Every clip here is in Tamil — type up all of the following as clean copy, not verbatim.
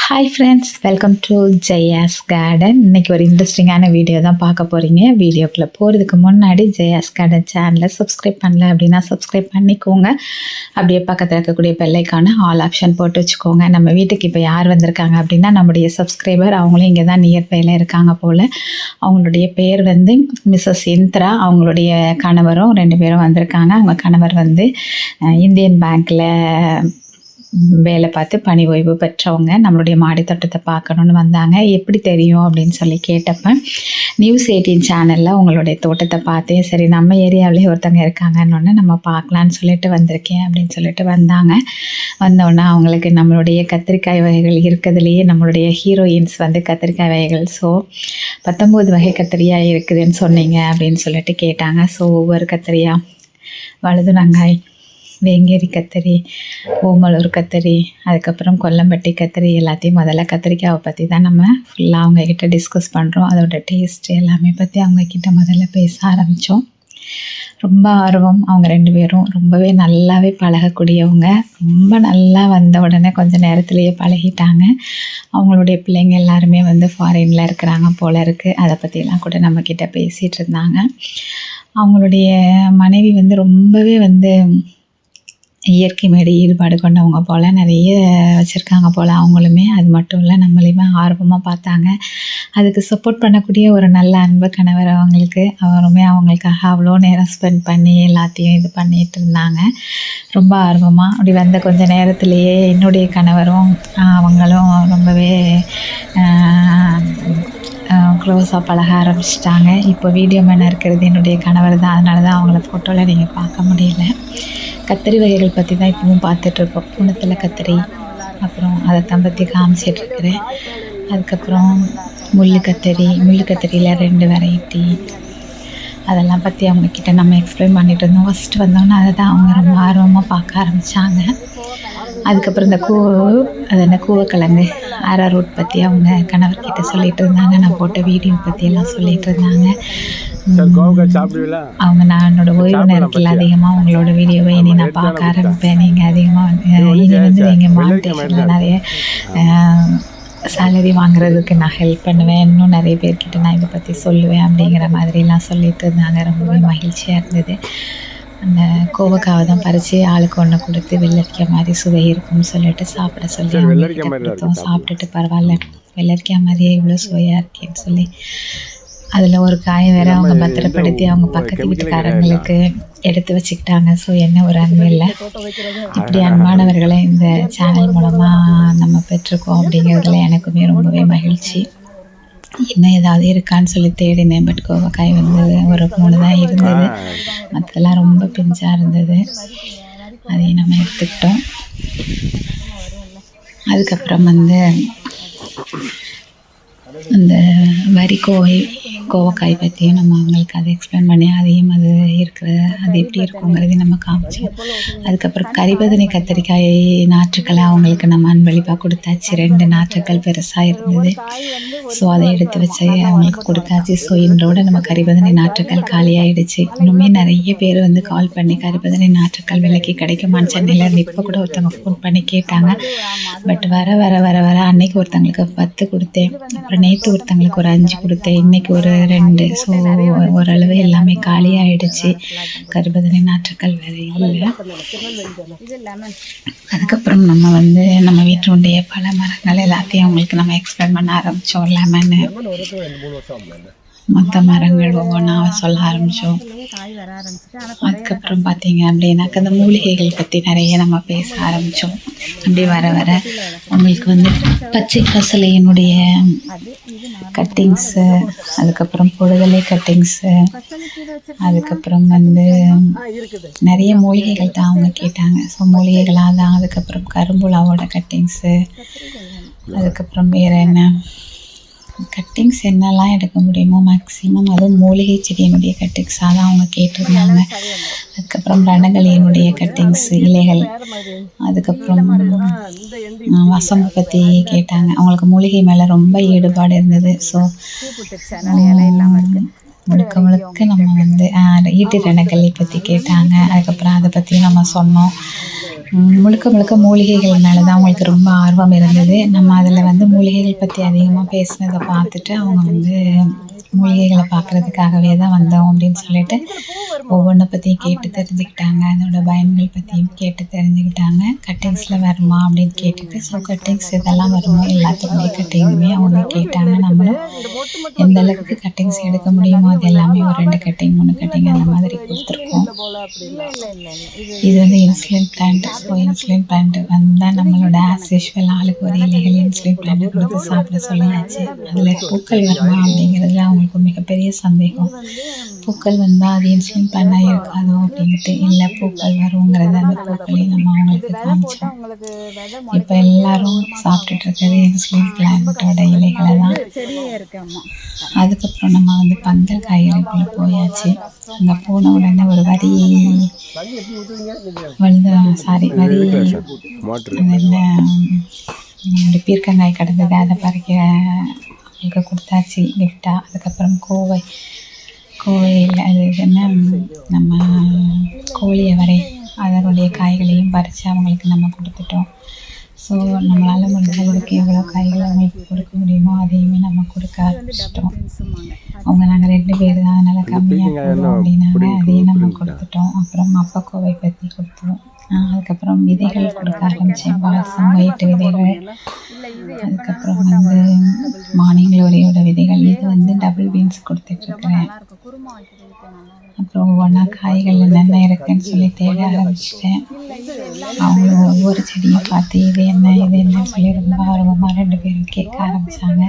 Hi friends, welcome to Jaya's garden. இன்றைக்கி ஒரு இன்ட்ரெஸ்டிங்கான வீடியோ தான் பார்க்க போகிறீங்க. வீடியோக்குள்ளே போகிறதுக்கு முன்னாடி ஜெயாஸ் கார்டன் சேனலை சப்ஸ்கிரைப் பண்ணல அப்படின்னா சப்ஸ்கிரைப் பண்ணிக்கோங்க. அப்படியே பக்கத்தில் இருக்கக்கூடிய பெல் ஐகானை ஆல் ஆப்ஷன் போட்டு வச்சுக்கோங்க. நம்ம வீட்டுக்கு இப்போ யார் வந்திருக்காங்க அப்படின்னா நம்முடைய சப்ஸ்கிரைபர். அவங்களும் இங்கே தான் நியர்பையில் இருக்காங்க போல். அவங்களுடைய பேர் வந்து மிஸ்ஸஸ் இந்திரா. அவங்களுடைய கணவரும் 2 பேரும் வந்திருக்காங்க. அவங்க கணவர் வந்து இந்தியன் பேங்க்கில் வேலை பார்த்து பணி ஓய்வு பெற்றவங்க. நம்மளுடைய மாடி தோட்டத்தை பார்க்கணுன்னு வந்தாங்க. எப்படி தெரியும் அப்படின்னு சொல்லி கேட்டப்போ நியூஸ் 18 சேனலில் உங்களுடைய தோட்டத்தை பார்த்தேன், சரி நம்ம ஏரியாவிலே ஒருத்தங்க இருக்காங்கன்னு நம்ம பார்க்கலான்னு சொல்லிட்டு வந்திருக்கேன் அப்படின்னு சொல்லிட்டு வந்தாங்க. வந்தோடனே அவங்களுக்கு நம்மளுடைய கத்திரிக்காய் வகைகள் இருக்கிறதுலையே நம்மளுடைய ஹீரோயின்ஸ் வந்து கத்திரிக்காய் வகைகள். ஸோ 19 வகை கத்திரிக்காய் இருக்குதுன்னு சொன்னீங்க அப்படின்னு சொல்லிட்டு கேட்டாங்க. ஸோ ஒவ்வொரு கத்திரியா, வலது வெங்காய், வேங்கேரி கத்திரி, ஓமலூர் கத்திரி, அதுக்கப்புறம் கொல்லம்பட்டி கத்திரி, எல்லாத்தையும் முதல்ல கத்திரிக்காவை பற்றி தான் நம்ம ஃபுல்லாக அவங்கக்கிட்ட டிஸ்கஸ் பண்ணுறோம். அதோட டேஸ்ட்டு எல்லாமே பற்றி அவங்கக்கிட்ட முதல்ல பேச ஆரம்பித்தோம். ரொம்ப ஆர்வம். அவங்க 2 பேரும் ரொம்பவே நல்லாவே பழகக்கூடியவங்க. ரொம்ப நல்லா வந்த உடனே கொஞ்சம் நேரத்துலேயே பழகிட்டாங்க. அவங்களுடைய பிள்ளைங்க எல்லாருமே வந்து ஃபாரினில் இருக்கிறாங்க போல் இருக்குது. அதை பற்றியெல்லாம் கூட நம்மக்கிட்ட பேசிகிட்டு இருந்தாங்க. அவங்களுடைய மனைவி வந்து ரொம்பவே வந்து இயற்கை மேடு ஈடுபாடு கொண்டவங்க போல், நிறைய வச்சுருக்காங்க போல் அவங்களுமே. அது மட்டும் இல்லை, நம்மளையுமே ஆர்வமாக பார்த்தாங்க. அதுக்கு சப்போர்ட் பண்ணக்கூடிய ஒரு நல்ல அன்பு கணவர் அவங்களுக்கு. அவருமே அவங்களுக்காக அவ்வளோ நேரம் ஸ்பெண்ட் பண்ணி எல்லாத்தையும் இது பண்ணிகிட்டு இருந்தாங்க ரொம்ப ஆர்வமாக. அப்படி வந்த கொஞ்சம் நேரத்துலேயே என்னுடைய கணவரும் அவங்களும் ரொம்பவே க்ளோஸாக பழக ஆரம்பிச்சிட்டாங்க. இப்போ வீடியோ மேன் இருக்கிறது என்னுடைய கணவர் தான். அதனால தான் அவங்கள ஃபோட்டோவில் நீங்கள் பார்க்க முடியல. கத்திரி வகைகள் பற்றி தான் இப்பவும் பார்த்துட்ருக்கோம். புணத்தில் கத்திரி, அப்புறம் அதை தான் பற்றி காமிச்சிட்ருக்கிறேன். அதுக்கப்புறம் முள் கத்திரியில் 2 வெரைட்டி, அதெல்லாம் பற்றி அவங்கக்கிட்ட நம்ம எக்ஸ்பிளைன் பண்ணிகிட்டு இருந்தோம். ஃபஸ்ட்டு வந்தோன்னே அதை தான் அவங்க ரொம்ப ஆர்வமாக பார்க்க ஆரம்பித்தாங்க. அதுக்கப்புறம் இந்த கூவக்கிழங்கு அரரூட் பற்றி அவங்க கணவர்கிட்ட சொல்லிகிட்டு இருந்தாங்க. நான் போட்ட வீடியோ பற்றியெல்லாம் சொல்லிகிட்டு இருந்தாங்க. அவங்க நான் என்னோடய ஓய்வு நேரத்தில் அதிகமாக உங்களோட வீடியோவை இனி நான் பார்க்க ஆரம்பிப்பேன். நீங்கள் அதிகமாக இனி வந்து நீங்கள் மானிட்டேஷனில் நிறைய சேலரி வாங்குறதுக்கு நான் ஹெல்ப் பண்ணுவேன், இன்னும் நிறைய பேர்கிட்ட நான் இதை பற்றி சொல்லுவேன் அப்படிங்கிற மாதிரிலாம் சொல்லிட்டு இருந்தாங்க. ரொம்பவே மகிழ்ச்சியாக இருந்தது. அந்த கோவக்காவை தான் பறித்து ஆளுக்கு ஒன்று கொடுத்து வெள்ளரிக்காய் மாதிரி சுவை இருக்கும்னு சொல்லிட்டு சாப்பிட சொல்லி அவங்ககிட்ட கொடுத்தோம். சாப்பிட்டுட்டு பரவாயில்ல, வெள்ளரிக்காய் மாதிரியே இவ்வளோ சுவையாக இருக்கேன்னு சொல்லி அதில் ஒரு காயை வேறு அவங்க பத்திரப்படுத்தி அவங்க பக்கத்து வீட்டுக்காரங்களுக்கு எடுத்து வச்சுக்கிட்டாங்க. ஸோ என்ன ஒரு அன்பு இல்லை, இப்படி அன்பானவர்களை இந்த சேனல் மூலமாக நம்ம பெற்றிருக்கோம் அப்படிங்கிறதுல எனக்குமே ரொம்பவே மகிழ்ச்சி. இன்னும் ஏதாவது இருக்கான்னு சொல்லி தேடினேன். பட் கோவக்காய் வந்து ஒரு 3 தான் இருந்தது. மற்றெல்லாம் ரொம்ப பிஞ்சாக இருந்தது. அதையும் நம்ம எடுத்துக்கிட்டோம். அதுக்கப்புறம் வந்து அந்த கோவக்காய் பற்றியும் நம்ம அவங்களுக்கு அதை எக்ஸ்பிளைன் பண்ணி அதையும் அது எப்படி இருக்குங்கிறதையும் நம்ம காமிச்சோம். அதுக்கப்புறம் கரிபதனை கத்திரிக்காய் நாற்றுக்களை அவங்களுக்கு நம்ம அன்பளிப்பாக கொடுத்தாச்சு. 2 நாற்றுக்கள் பெருசாக இருந்தது. ஸோ அதை எடுத்து வச்சு அவங்களுக்கு கொடுத்தாச்சு. ஸோ இன்றோட நம்ம கரிபதனை நாற்றுக்கள் காலியாகிடுச்சு. இன்னுமே நிறைய பேர் வந்து கால் பண்ணி கரிபதனை நாற்றுக்கள் விலைக்கு கிடைக்குமான்னு சென்னையிலேருந்து இப்போ கூட ஒருத்தவங்க ஃபோன் பண்ணி கேட்டாங்க. பட் வர வர வர வர அன்னைக்கு ஒருத்தவங்களுக்கு 10 கொடுத்தேன், அப்புறம் நேற்று ஒருத்தவங்களுக்கு ஒரு 5 கொடுத்தேன், இன்றைக்கி ஒரு 2. ஸோ ஓரளவு எல்லாமே காலியாகிடுச்சு. கரிபதனை நாற்றுக்கள் வேறு இல்லை. அதுக்கப்புறம் நம்ம வந்து நம்ம வீட்டினுடைய பல மரங்கள் எல்லாத்தையும் அவங்களுக்கு நம்ம எக்ஸ்பிளைன் பண்ண ஆரம்பித்தோம். லெமனு, மற்ற மரங்கள் ஒவ்வொன்றா சொல்ல ஆரம்பித்தோம். அதுக்கப்புறம் பார்த்தீங்க அப்படின்னாக்க அந்த மூலிகைகள் பற்றி நிறைய நம்ம பேச ஆரம்பித்தோம். அப்படி வர வர அவங்களுக்கு வந்து பச்சை பசலையினுடைய கட்டிங்ஸு, அதுக்கப்புறம் பொடுதலை கட்டிங்ஸு, அதுக்கப்புறம் வந்து நிறைய மூலிகைகள் தான் அவங்க கேட்டாங்க. ஸோ மூலிகைகளாக தான். அதுக்கப்புறம் கரும்புலாவோட கட்டிங்ஸு, அதுக்கப்புறம் வேறு என்ன கட்டிங்ஸ் என்னெல்லாம் எடுக்க முடியுமோ மேக்ஸிமம் அதுவும் மூலிகை செடியினுடைய கட்டிங்ஸாக தான் அவங்க கேட்டிருந்தாங்க. அதுக்கப்புறம் ரணகளியினுடைய கட்டிங்ஸ், இலைகள், அதுக்கப்புறம் வசம்பு பற்றி கேட்டாங்க. அவங்களுக்கு மூலிகை மேலே ரொம்ப ஈடுபாடு இருந்தது. ஸோ முழுக்க முழுக்க நம்ம வந்து ஈட்டு ரணகளி பற்றி கேட்டாங்க. அதுக்கப்புறம் அதை பற்றியும் நம்ம சொன்னோம். முழுக்க முழுக்க மூலிகைகள் மேலே தான் அவங்களுக்கு ரொம்ப ஆர்வம் இருந்தது. நம்ம அதில் வந்து மூலிகைகள் பற்றி அதிகமாக பேசுனதை பார்த்துட்டு அவங்க வந்து மூலிகைகளை பார்க்குறதுக்காகவே தான் வந்தோம் அப்படின்னு சொல்லிட்டு ஒவ்வொன்றை பற்றியும் கேட்டு தெரிஞ்சுக்கிட்டாங்க. அதோட பயன்கள் பற்றியும் கேட்டு தெரிஞ்சுக்கிட்டாங்க. கட்டிங்ஸில் வருமா அப்படின்னு கேட்டுட்டு, ஸோ கட்டிங்ஸ் இதெல்லாம் வருமா, எல்லாத்துக்குமே கட்டிங்குமே அவங்க கேட்டாங்க. நம்மளும் எந்த அளவுக்கு கட்டிங்ஸ் எடுக்க முடியுமோ அது எல்லாமே ஒரு 2 கட்டிங் 3 கட்டிங் அந்த மாதிரி கொடுத்துருக்கோம். இது வந்து insulin plant. So insulin plant வந்தால் நம்மளோட ஆஸ் யூஷுவல் ஆளுக்கு ஒரு இலைகள் இன்சுலின் பிளான்ட் கொடுத்து சாப்பிட சொல்லியாச்சு. அதில் பூக்கள் வருமா அப்படிங்கிறதுல அவங்களுக்கு ஒரு மிகப்பெரிய சந்தேகம். பூக்கள் வந்தால் அது இன்சுலின் பிளான்டாக இருக்காதோ அப்படின்ட்டு. இல்லை, பூக்கள் வருங்கிறது அந்த பூக்களையும் நம்ம அவங்களுக்கு காமிச்சோம். இப்போ எல்லாரும் சாப்பிட்டுட்டு இருக்கிறது இன்சுலின் பிளான்ட்டோட இலைகளை தான். அதுக்கப்புறம் நம்ம வந்து பந்தல் காய்கறிக்குள்ளே போயாச்சு. அங்கே போன உடனே ஒரு வரி என்ன பீர்க்கங்காய் கிடந்தது, அதை பறிக்க அவங்களுக்கு கொடுத்தாச்சு கிஃப்டாக. அதுக்கப்புறம் கோவையில் அது என்ன நம்ம கோழியவரை அதனுடைய காய்களையும் பறித்து அவங்களுக்கு நம்ம கொடுத்துட்டோம். ஸோ நம்மளால் முடிஞ்ச அளவுக்கு எவ்வளோ காய்கள் அவங்களுக்கு கொடுக்க முடியுமோ அதையுமே நம்ம கொடுக்க ஆரம்பிச்சிட்டோம். அவங்க நாங்கள் 2 பேர் தான், அதனால் கம்மியாக போடுவோம் அப்படின்னாங்க. அதையும் நம்ம கொடுத்துட்டோம். அப்புறம் அப்பக்கோவை பற்றி கொடுத்தோம். அதுக்கப்புறம் விதைகள் கொடுக்க ஆரம்பித்தேன். பால்சம் ஒயிட் விதைகள், அதுக்கப்புறம் வந்து மார்னிங் க்ளோரியோட விதைகள். இது வந்து டபுள் பீன்ஸ் கொடுத்துட்ருக்குறேன். அப்புறம் ஒவ்வொன்றா காய்கள் என்னென்ன இருக்குதுன்னு சொல்லி தேட ஆரம்பிச்சிட்டேன். அவங்களும் ஒவ்வொரு செடியும் பார்த்து இது என்னன்னு சொல்லி ரொம்ப ஆர்வமாக 2 பேரும் கேட்க ஆரம்பித்தாங்க.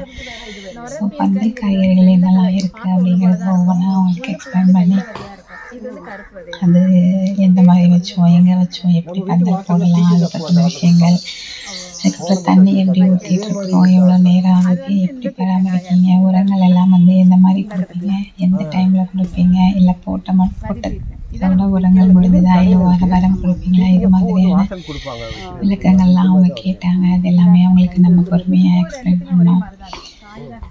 ஸோ பந்தல் காய்கறிகள் என்னெல்லாம் இருக்குது அப்படிங்கிறத ஒவ்வொன்றா அவங்களுக்கு எக்ஸ்பிளைன் பண்ணி அது எந்த மாதிரி வச்சோம், எங்கே வச்சோம், எப்படி பந்தல் போடலாம், அதை பற்றின விஷயங்கள். அதுக்கப்புறம் தண்ணி எப்படி ஊற்றிட்டு இருக்கிறோம், எவ்வளோ நேரம் ஆகுது, எப்படி பராமரிப்பீங்க, உரங்கள் எல்லாம் வந்து எந்த மாதிரி கொடுப்பீங்க, எந்த டைமில் கொடுப்பீங்க, இல்லை போட்டதோட உரங்கள் முடிஞ்சுதா, இல்லை வாரம் கொடுப்பீங்களா, இது மாதிரியான விளக்கங்கள்லாம் அவங்க கேட்டாங்க. அது எல்லாமே அவங்களுக்கு நம்ம பொறுமையாக எக்ஸ்பிளைன் பண்ணோம்.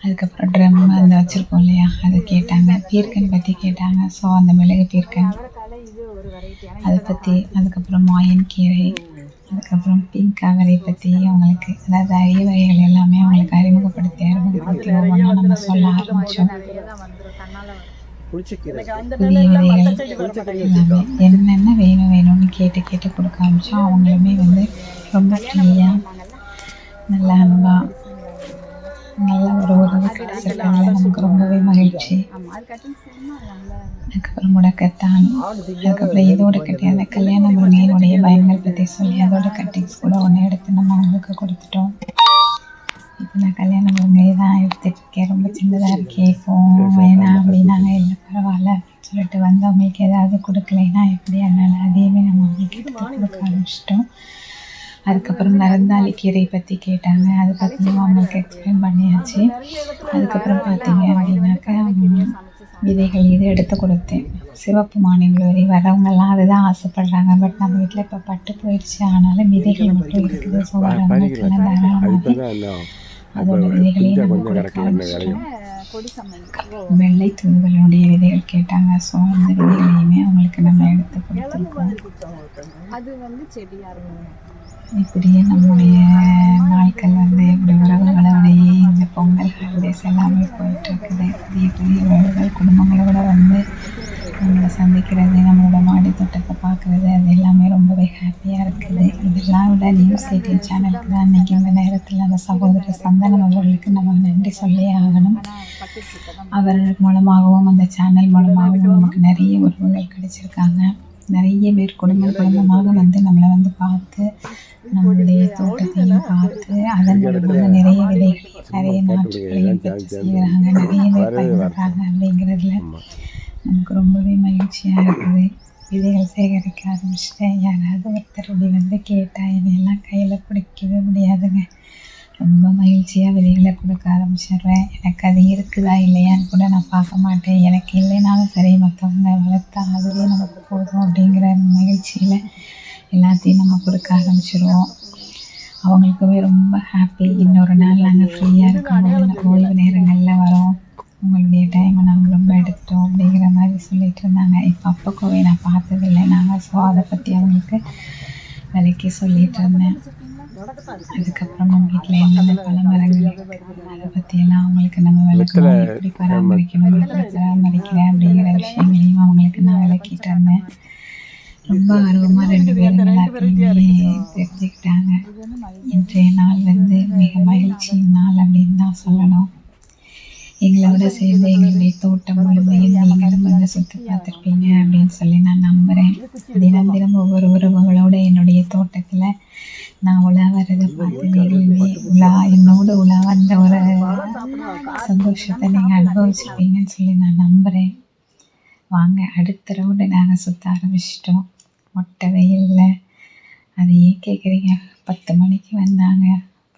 அதுக்கப்புறம் ட்ரம் அந்த வச்சுருக்கோம் இல்லையா, அதை கேட்டாங்க. பீர்க்கன் பற்றி கேட்டாங்க. ஸோ அந்த மிளகு பீர்க்கன் அதை பற்றி, அதுக்கப்புறம் மாயன் கீரை, அதுக்கப்புறம் பிங்க் அவரை பற்றி அவங்களுக்கு, அதாவது அரிய வகைகள் எல்லாமே அவங்களுக்கு அறிமுகப்படுத்தி ஒவ்வொன்றா நம்ம சொல்ல ஆரம்பித்தோம். புதிய விதைகள் எல்லாமே என்னென்ன வேணும்னு கேட்டு கொடுக்க ஆரம்பித்தோம். அவங்களுமே வந்து ரொம்ப ஃப்ரீயாக நல்ல அன்பாக நல்ல ஒரு உறவு கிடைச்சிருக்காங்க. நமக்கு ரொம்பவே மகிழ்ச்சி. அதுக்கப்புறம் முடக்கத்தான், அதுக்கப்புறம் இதோட கட்டி அந்த கல்யாண முருங்கையினுடைய பயன்கள் பற்றி சொல்லி அதோட கட்டிங்ஸ் கூட ஒன்று எடுத்து நம்ம அவங்களுக்கு கொடுத்துட்டோம். இப்போ நான் கல்யாண முருங்கை தான் எடுத்துகிட்ருக்கேன். ரொம்ப சின்னதாக இருக்கே, இப்போ வேணாம் அப்படின்னாங்க. இல்லை பரவாயில்ல அப்படின்னு சொல்லிட்டு வந்து அவங்களுக்கு ஏதாவது கொடுக்கலைன்னா எப்படி, அதனால் அதையுமே நம்ம அவங்களுக்கு எடுத்து கொடுக்க ஆரம்பிச்சிட்டோம். அதுக்கப்புறம் நரந்தாளி கீரை பற்றி கேட்டாங்க. அதை பற்றியும் அவங்களுக்கு எக்ஸ்பிளைன் பண்ணியாச்சு. அதுக்கப்புறம் பார்த்தீங்க அப்படின்னாக்கா விதைகள் இது எடுத்து கொடுத்தேன். சிவப்பு மார்னிங் க்ளோரி வரவங்கெல்லாம் அதுதான் ஆசைப்படுறாங்க. பட் நம்ம வீட்டில் இப்போ பட்டு போயிடுச்சு. ஆனாலும் விதைகள் மட்டும் இருக்குது. ஸோ வரவங்களுக்கெல்லாம் தாராளமாக அதோட விதைகளையும் நம்ம கொடுக்க ஆரம்பிச்சிட்டோம். வெள்ளை தூதுவளுடைய விதைகள் கேட்டாங்க. ஸோ அந்த விதைகளையுமே அவங்களுக்கு நம்ம எடுத்து கொடுத்துருக்கோம். அது வந்து செடியாக இருக்கும். இப்படியே நம்மளுடைய நாட்கள் வந்து இப்படி உறவுகளோடையே இந்த பொங்கல் ஹாலிடேஸ் எல்லாமே போயிட்டுருக்குது. புதிய உறவுகள் குடும்பங்களோட வந்து நம்மளை சந்திக்கிறது, நம்மளோட மாடி தோட்டத்தை பார்க்குறது, அது எல்லாமே ரொம்பவே ஹாப்பியாக இருக்குது. இதெல்லாம் விட நியூஸ் 18 சேனலுக்கு தான் இன்றைக்கி இந்த நேரத்தில் அந்த சகோதரர் சந்தனம் அவர்களுக்கு நம்ம நன்றி சொல்லி ஆகணும். அவர்கள் மூலமாகவும் அந்த சேனல் மூலமாகவும் நமக்கு நிறைய உறவுகள் கிடைச்சிருக்காங்க. நிறைய பேர் குடும்பமாக வந்து நம்மளை வந்து பார்த்து நம்மளுடைய தோட்டத்தையும் பார்த்து அதன் மூலமாக நிறைய விதைகளையும் நிறைய நாற்றுகளையும் பெற்று செய்கிறாங்க. நிறைய பேர் பயன்படுறாங்க. அப்படிங்கிறதுல நமக்கு ரொம்பவே மகிழ்ச்சியாக இருக்குது. விதைகள் சேகரிக்க ஆரம்பிச்சிட்டேன். யாராவது ஒருத்தர் அப்படி வந்து கேட்டால் என்னையெல்லாம் கையில் பிடிக்கவே முடியாதுங்க. ரொம்ப மகிழ்ச்சியாக விதைகளை கொடுக்க ஆரம்பிச்சிடுறேன். எனக்கு அது இருக்குதா இல்லையான்னு கூட நான் பார்க்க மாட்டேன். எனக்கு இல்லைனாலும் சரி, மற்றவங்க வளர்த்தா அதுவே நமக்கு போதும் அப்படிங்கிற மகிழ்ச்சியில் எல்லாத்தையும் நம்ம கொடுக்க ஆரம்பிச்சிடுவோம். அவங்களுக்குமே ரொம்ப ஹாப்பி. இன்னொரு நாள் நாங்கள் ஃப்ரீயாக இருக்கும்போது ஓய்வு நேரங்களில் வரோம், உங்களுடைய டைமை நாங்கள் ரொம்ப எடுத்துட்டோம் அப்படிங்கிற மாதிரி சொல்லிகிட்டு இருந்தாங்க. இப்போ அப்பக்கோவை நான் பார்த்ததில்லை நாங்கள். ஸோ அதை பற்றி அவங்களுக்கு விலைக்கு சொல்லிட்டு இருந்தேன். அதுக்கப்புறம் நம்ம வீட்டில் என்னென்ன பல மரங்கள் அதை பற்றியெல்லாம் அவங்களுக்கு நம்ம விளக்கணும், எப்படி பராமரிக்கணும், எப்படி பராமரிக்கிறேன் அப்படிங்கிற விஷயங்களையும் அவங்களுக்கு நான் விளக்கிட்டு இருந்தேன். ரொம்ப ஆர்வமாக 2 பேரும் எல்லாத்தையுமே தெரிஞ்சுக்கிட்டாங்க. இன்றைய நாள் வந்து மிக மகிழ்ச்சி நாள் அப்படின்னு தான் சொல்லணும். எங்களோட சேர்ந்து எங்களுடைய தோட்டம் முழுமையும் நீங்களும் வந்து சுற்றி பார்த்துருப்பீங்க அப்படின்னு சொல்லி நான் நம்புகிறேன். தினம் தினம் ஒவ்வொரு உறவுகளோட என்னுடைய தோட்டத்தில் நான் உலா வர்றதை பார்த்து நீங்களுமே என்னோட உலா வந்த ஒரு சந்தோஷத்தை நீங்கள் அனுபவிச்சிருப்பீங்கன்னு சொல்லி நான் நம்புகிறேன். வாங்க, அடுத்த ரவுண்டு நாங்கள் சுற்ற ஆரம்பிச்சிட்டோம். மொட்டை வெயிலில். அது ஏன் கேட்குறீங்க? 10 மணிக்கு வந்தாங்க,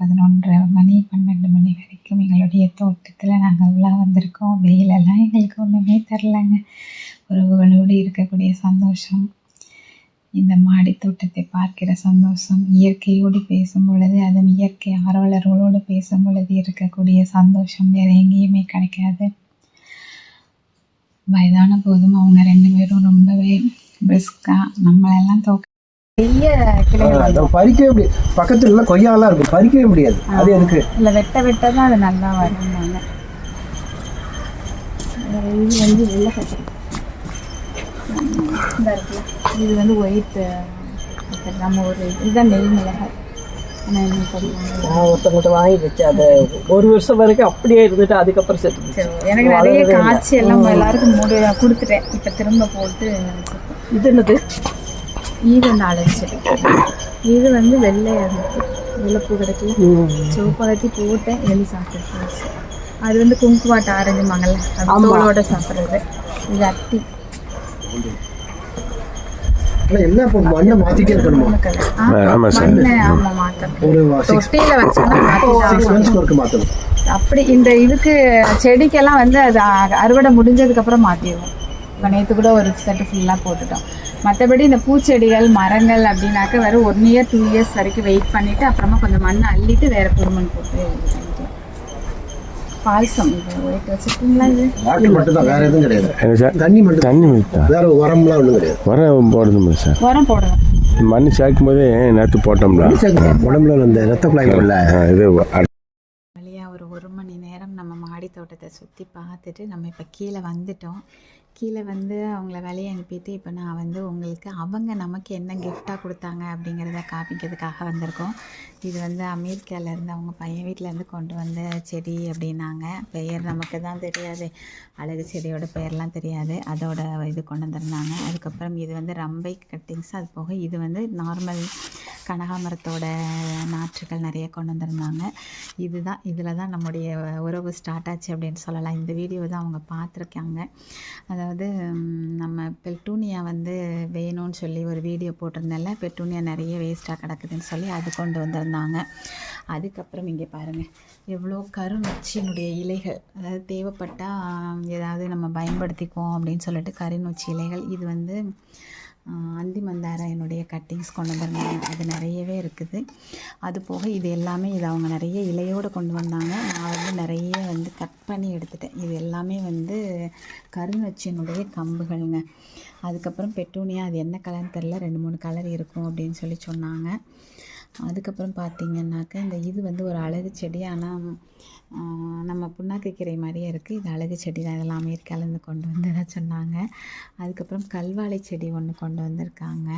11:30 மணி 12 மணி வரைக்கும் எங்களுடைய தோட்டத்தில் நாங்கள் உலா வந்திருக்கோம். வெயிலெல்லாம் எங்களுக்கு ஒன்றுமே தரலைங்க. உறவுகளோடு இருக்கக்கூடிய சந்தோஷம், இந்த மாடி தோட்டத்தை பார்க்கிற சந்தோஷம், இயற்கையோடு பேசும் பொழுது, அதுவும் இயற்கை ஆர்வலர்களோடு பேசும் பொழுது இருக்கக்கூடிய சந்தோஷம் வேறு எங்கேயுமே கிடைக்காது. வயதான போதும் அவங்க 2 பேரும் ரொம்பவே பிரிஸ்காக நம்மளெல்லாம் பெரிய கிளைகள் பறிக்கவே முடியாது. பக்கத்துல எல்லாம் கொய்யாலாம் இருக்கும், பறிக்கவே முடியாது. அது எதுக்கு இல்லை, வெட்ட தான் அது நல்லா வரும்னாங்க. இது வந்து வெள்ளை கத்திரி, இந்த இருக்குல்ல, இது வந்து ஒயிட் நம்ம ஒரு இதுதான் நெய் மிளகாய். ஒருத்தவங்கள்ட்ட வாங்கி வச்சு அது 1 வருஷம் வரைக்கும் அப்படியே இருந்துட்டு அதுக்கப்புறம் செத்து. எனக்கு நிறைய காய்ச்சி எல்லாம் எல்லாருக்கும் கொடுத்துட்டேன். இப்போ திரும்ப போட்டு இது என்னது? இது வந்து அழகு செடி. இது வந்து வெள்ளையாக இருந்துச்சு, வெள்ளைப்பூ கிடைக்கல, சிவப்பழத்தி போட்டேன், எலி சாப்பிட்டு. அது வந்து குங்குவாட்ட ஆரஞ்சு மங்கல் தோலோட சாப்பிட்றது. இது அத்தி. மண்ணை மாத்திட்டே இருக்கணுமா? அப்படி இந்த இதுக்கு செடிக்கெல்லாம் வந்து அது அறுவடை முடிஞ்சதுக்கு அப்புறம் மாத்திடுவோம். இப்போ நேற்று கூட ஒரு செட்டு ஃபுல்லாக போட்டுட்டோம். மற்றபடி இந்த பூச்செடிகள் மரங்கள் அப்படின்னாக்க வெறும் 1 இயர் 2 இயர்ஸ் வரைக்கும் வெயிட் பண்ணிவிட்டு அப்புறமா கொஞ்சம் மண்ணை அள்ளிட்டு வேறு புதுமண் போட்டு பால்சம் ஒயிட் வச்சுருக்கீங்களா? இது மட்டும் தான், வேற எதுவும் கிடையாது. தண்ணி மட்டும், வேற உரம்லாம் ஒன்றும் கிடையாது. உரம் போடணும் சார். உரம் போடணும். மண் சேர்க்கும் போதே நேற்று போட்டோம்னா உடம்புல இந்த ரத்த குழாய்ல இது வழியாக ஒரு 1 மணி நேரம் நம்ம மாடி தோட்டத்தை சுற்றி பார்த்துட்டு நம்ம இப்போ கீழே வந்துட்டோம். கீழே வந்து அவங்கள வேலையை அனுப்பிட்டு இப்போ நான் வந்து உங்களுக்கு அவங்க நமக்கு என்ன கிஃப்டாக கொடுத்தாங்க அப்படிங்கிறத காப்பிக்கிறதுக்காக வந்திருக்கோம். இது வந்து அமெரிக்காவிலேருந்து அவங்க பையன் வீட்டிலேருந்து கொண்டு வந்த செடி அப்படின்னாங்க. பெயர் நமக்கு தான் தெரியாது, அழகு செடியோட பெயர்லாம் தெரியாது. அதோட இது கொண்டு வந்திருந்தாங்க. அதுக்கப்புறம் இது வந்து ரம்பை கட்டிங்ஸ், அது போக இது வந்து நார்மல் கனகாமரத்தோட நாற்றுகள் நிறைய கொண்டு வந்திருந்தாங்க. இதுதான், இதில் தான் நம்முடைய உறவு ஸ்டார்ட் ஆச்சு அப்படின்னு சொல்லலாம். இந்த வீடியோ தான் அவங்க பார்த்துருக்காங்க. அதாவது நம்ம பெட்டூனியா வந்து வேணும்னு சொல்லி ஒரு வீடியோ போட்டிருந்தேன்ல, பெட்டூனியா நிறைய வேஸ்ட்டாக கிடக்குதுன்னு சொல்லி அது கொண்டு வந்திருந்தாங்க. அதுக்கப்புறம் இங்கே பாருங்கள் எவ்வளோ கருநொச்சியினுடைய இலைகள், அதாவது தேவைப்பட்டால் ஏதாவது நம்ம பயன்படுத்திக்குவோம் அப்படின்னு சொல்லிட்டு கருநொச்சி இலைகள். இது வந்து அந்தி மந்தாரையினுடைய கட்டிங்ஸ் கொண்டு வந்திருந்தாங்க. அது நிறையவே இருக்குது. அது போக இது எல்லாமே இது அவங்க நிறைய இலையோடு கொண்டு வந்தாங்க. நான் வந்து நிறைய வந்து கட் பண்ணி எடுத்துட்டேன். இது எல்லாமே வந்து கருநொச்சியினுடைய கம்புகள்ங்க. அதுக்கப்புறம் பெட்டூனியா, அது என்ன கலர்னு தெரில, 2-3 கலர் இருக்கும் அப்படின்னு சொல்லி சொன்னாங்க. அதுக்கப்புறம் பார்த்திங்கன்னாக்கா இந்த இது வந்து ஒரு அழகு செடி, ஆனால் நம்ம புண்ணாக்கு கீரை மாதிரியே இருக்குது. இது அழகு செடி தான், இதெல்லாம் அமெரிக்காவிலேருந்து கொண்டு வந்ததாக சொன்னாங்க. அதுக்கப்புறம் கல்வாழை செடி ஒன்று கொண்டு வந்திருக்காங்க.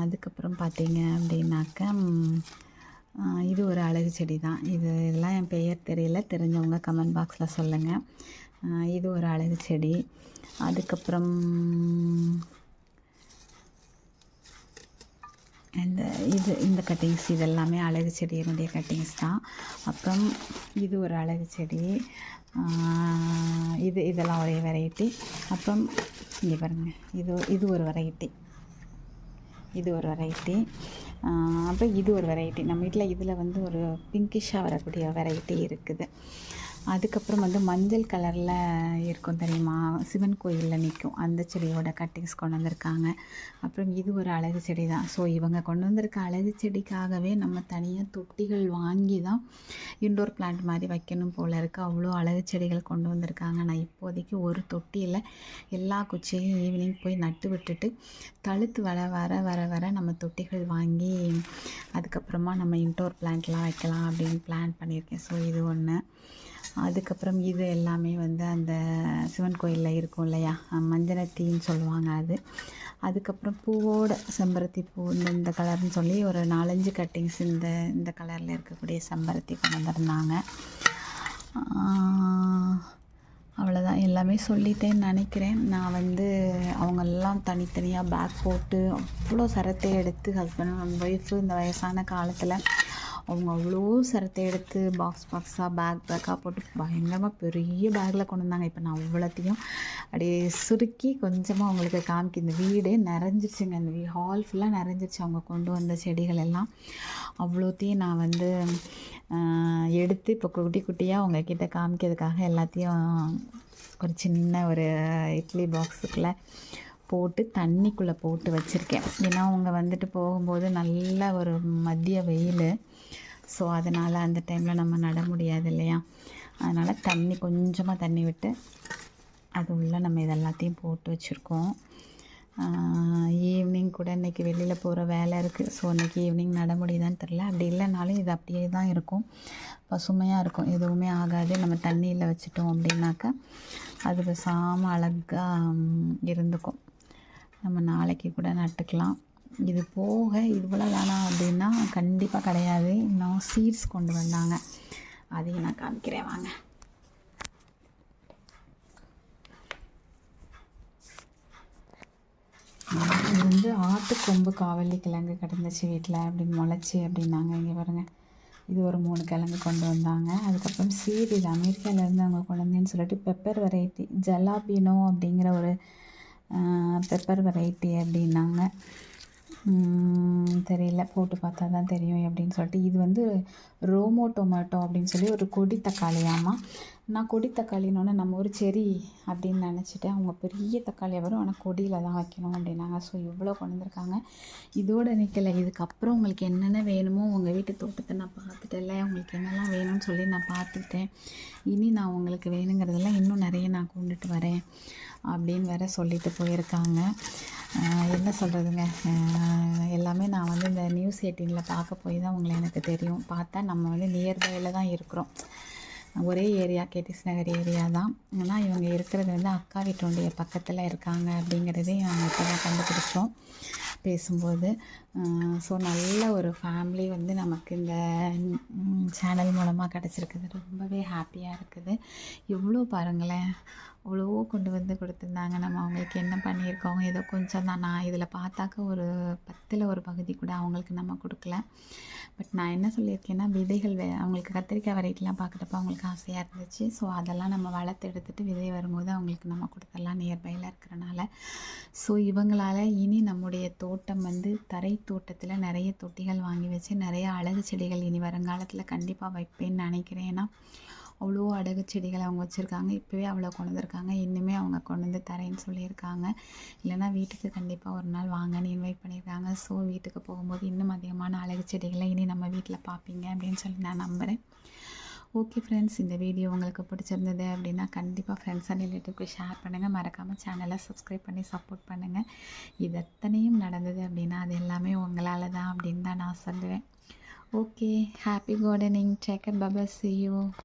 அதுக்கப்புறம் பார்த்திங்க அப்படின்னாக்கா இது ஒரு அழகு செடி தான். இதெல்லாம் என் பெயர் தெரியல, தெரிஞ்சவங்க கமெண்ட் பாக்ஸில் சொல்லுங்கள். இது ஒரு அழகு செடி. அதுக்கப்புறம் இந்த கட்டிங்ஸ் இதெல்லாமே அழகு செடியினுடைய கட்டிங்ஸ் தான். அப்புறம் இது ஒரு அழகு செடி. இதெல்லாம் ஒரே வெரைட்டி. அப்புறம் இங்கே பாருங்கள், இது ஒரு வெரைட்டி, இது ஒரு வெரைட்டி. அப்புறம் இது ஒரு வெரைட்டி. நம்ம வீட்டில் இதில் வந்து ஒரு பிங்கிஷாக வரக்கூடிய வெரைட்டி இருக்குது. அதுக்கப்புறம் வந்து மஞ்சள் கலரில் இருக்கும் தெரியுமா, சிவன் கோயிலில் நிற்கும், அந்த செடியோட கட்டிங்ஸ் கொண்டு வந்திருக்காங்க. அப்புறம் இது ஒரு அழகு செடி தான். ஸோ இவங்க கொண்டு வந்திருக்க அழகு செடிக்காகவே நம்ம தனியாக தொட்டிகள் வாங்கி தான் இன்டோர் பிளான்ட் மாதிரி வைக்கணும் போல் இருக்குது. அவ்வளோ அழகு செடிகள் கொண்டு வந்திருக்காங்க. நான் இப்போதைக்கு ஒரு தொட்டியில் எல்லா குச்சியையும் ஈவினிங் போய் நட்டு விட்டுட்டு தழுத்து வர நம்ம தொட்டிகள் வாங்கி அதுக்கப்புறமா நம்ம இன்டோர் பிளான்ட்லாம் வைக்கலாம் அப்படின்னு பிளான் பண்ணியிருக்கேன். ஸோ இது ஒன்று. அதுக்கப்புறம் இது எல்லாமே வந்து அந்த சிவன் கோயிலில் இருக்கும் இல்லையா, மஞ்சனத்தின்னு சொல்லுவாங்க அது. அதுக்கப்புறம் பூவோட செம்பருத்தி பூ இந்த கலர்னு சொல்லி ஒரு 4-5 கட்டிங்ஸ் இந்த கலரில் இருக்கக்கூடிய செம்பருத்தி கொண்டு வந்திருந்தாங்க. அவ்வளோதான், எல்லாமே சொல்லிட்டேன்னு நினைக்கிறேன். நான் வந்து அவங்கெல்லாம் தனித்தனியாக பேக் போட்டு அவ்வளோ சரத்தை எடுத்து, ஹஸ்பண்ட் அண்ட் ஒய்ஃபு இந்த வயசான காலத்தில் அவங்க அவ்வளோ சரத்தை எடுத்து பாக்ஸாக பேக்காக போட்டு பயங்கரமாக பெரிய பேக்கில் கொண்டு வந்தாங்க. இப்போ நான் அவ்வளோத்தையும் அப்படியே சுருக்கி கொஞ்சமாக அவங்களுக்கு காமிக்க, இந்த வீடே நிறைஞ்சிருச்சுங்க, இந்த ஹால் ஃபுல்லாக நிறைஞ்சிருச்சு அவங்க கொண்டு வந்த செடிகள் எல்லாம். அவ்வளோத்தையும் நான் வந்து எடுத்து இப்போ குட்டியாக அவங்கக்கிட்ட காமிக்கிறதுக்காக எல்லாத்தையும் ஒரு சின்ன ஒரு இட்லி பாக்ஸுக்குள்ளே போட்டு தண்ணிக்குள்ளே போட்டு வச்சுருக்கேன். ஏன்னா அவங்க வந்துட்டு போகும்போது நல்ல ஒரு மதிய வெயில். ஸோ அதனால் அந்த டைமில் நம்ம நட முடியாது இல்லையா, அதனால் கொஞ்சமாக தண்ணி விட்டு அது உள்ளே நம்ம இதெல்லாத்தையும் போட்டு வச்சுருக்கோம். ஈவினிங் கூட இன்றைக்கி வெளியில் போகிற வேலை இருக்குது. ஸோ இன்றைக்கி ஈவினிங் நட முடியுதான்னு தெரில. அப்படி இல்லைனாலும் இது அப்படியே தான் இருக்கும், பசுமையாக இருக்கும், எதுவுமே ஆகாது. நம்ம தண்ணியில் வச்சுட்டோம் அப்படின்னாக்கா அது பேசாமல் அழகாக இருந்துக்கும். நம்ம நாளைக்கு கூட நட்டுக்கலாம். இது போக இவ்வளோ வேணாம் அப்படின்னா கண்டிப்பாக கிடையாது. இன்னும் சீட்ஸ் கொண்டு வந்தாங்க, அதையும் நான் காமிக்கிறேன் வாங்க. இது வந்து ஆட்டுக்கொம்பு காவலி கிழங்கு கிடந்துச்சு வீட்டில் அப்படின்னு முளைச்சி அப்படின்னாங்க. இங்கே பாருங்கள், இது ஒரு 3 கிழங்கு கொண்டு வந்தாங்க. அதுக்கப்புறம் சீடு, இது அமெரிக்காவிலேருந்து அவங்க கொண்டு வந்தேன்னு சொல்லிட்டு பெப்பர் வெரைட்டி ஜலாபினோ அப்படிங்கிற ஒரு பெப்பர் வெரைட்டி அப்படின்னாங்க. தெரியல, போட்டு பார்த்தா தான் தெரியும் அப்படின்னு சொல்லிட்டு. இது வந்து ரோமோ டொமேட்டோ அப்படின்னு சொல்லி ஒரு கொடி தக்காளியாமா. நான் கொடி தக்காளினோடனே நம்ம ஒரு செரி அப்படின்னு நினச்சிட்டேன். அவங்க பெரிய தக்காளியாக வரும், ஆனால் கொடியில் தான் வைக்கணும் அப்படின்னாங்க. ஸோ இவ்வளோ கொண்டு வந்திருக்காங்க. இதோடு நிற்கலை, இதுக்கப்புறம் உங்களுக்கு என்னென்ன வேணுமோ உங்கள் வீட்டு தோட்டத்தை நான் பார்த்துட்டேன்ல, உங்களுக்கு என்னெல்லாம் வேணும்னு சொல்லி நான் பார்த்துட்டேன். இனி நான் உங்களுக்கு வேணுங்கிறதெல்லாம் இன்னும் நிறைய நான் கொண்டுட்டு வரேன் அப்படின்னு வேற சொல்லிட்டு போயிருக்காங்க. என்ன சொல்கிறதுங்க, எல்லாமே நான் வந்து இந்த நியூஸ் 18 பார்க்க போய் தான் உங்களை எனக்கு தெரியும். பார்த்தா நம்ம வந்து நியர்பையில் தான் இருக்கிறோம், ஒரே ஏரியா, கேடிஸ் நகர் ஏரியா தான். ஆனால் இவங்க இருக்கிறது வந்து அக்கா வீட்டுடைய பக்கத்தில் இருக்காங்க அப்படிங்கிறதே நாங்கள் இப்போ தான் கண்டுபிடிச்சோம் பேசும்போது. ஸோ நல்ல ஒரு ஃபேமிலி வந்து நமக்கு இந்த சேனல் மூலமாக கிடச்சிருக்குது. ரொம்பவே ஹாப்பியாக இருக்குது. எவ்வளோ பாருங்களேன், அவ்வளோ கொண்டு வந்து கொடுத்துருந்தாங்க. நம்ம அவங்களுக்கு என்ன பண்ணியிருக்கோம், ஏதோ கொஞ்சம் தான். நான் இதில் பார்த்தாக்க ஒரு 10ல் ஒரு பகுதி கூட அவங்களுக்கு நம்ம கொடுக்கல. பட் நான் என்ன சொல்லியிருக்கேன்னா, விதைகள் அவங்களுக்கு கத்திரிக்காய் வெரைட்டிலாம் பார்க்குறப்ப அவங்களுக்கு ஆசையாக இருந்துச்சு. ஸோ அதெல்லாம் நம்ம வளர்த்து எடுத்துகிட்டு விதை வரும்போது அவங்களுக்கு நம்ம கொடுத்துடலாம், நியர்பையில் இருக்கிறனால. ஸோ இவங்களால் இனி நம்முடைய தோட்டம் வந்து தரை தோட்டத்தில் நிறைய தொட்டிகள் வாங்கி வச்சு நிறைய அழகு செடிகள் இனி வருங்காலத்தில் கண்டிப்பாக வைப்பேன்னு நினைக்கிறேன். ஏன்னா அவ்வளோ அழகு செடிகள் அவங்க வச்சுருக்காங்க. இப்போவே அவ்வளோ கொண்டு வந்திருக்காங்க, இன்னுமே அவங்க கொண்டு வந்து தரேன்னு சொல்லியிருக்காங்க. இல்லைனா வீட்டுக்கு கண்டிப்பாக ஒரு நாள் வாங்கன்னு இன்வைட் பண்ணியிருக்காங்க. ஸோ வீட்டுக்கு போகும்போது இன்னும் அதிகமான அழகு செடிகளை இனி நம்ம வீட்டில் பார்ப்பீங்க அப்படின்னு சொல்லி நான் நம்புகிறேன். ஓகே ஃப்ரெண்ட்ஸ், இந்த வீடியோ உங்களுக்கு பிடிச்சிருந்தது அப்படின்னா கண்டிப்பாக ஃப்ரெண்ட்ஸ் அண்ட் ரிலேட்டிவ்க்கு ஷேர் பண்ணுங்கள். மறக்காமல் சேனலை சப்ஸ்கிரைப் பண்ணி சப்போர்ட் பண்ணுங்கள். இது எத்தனையும் நடந்தது அப்படின்னா அது எல்லாமே உங்களால் தான் அப்படின்னு தான் நான் சொல்லுவேன். Okay, happy gardening, take care, bye bye, see you.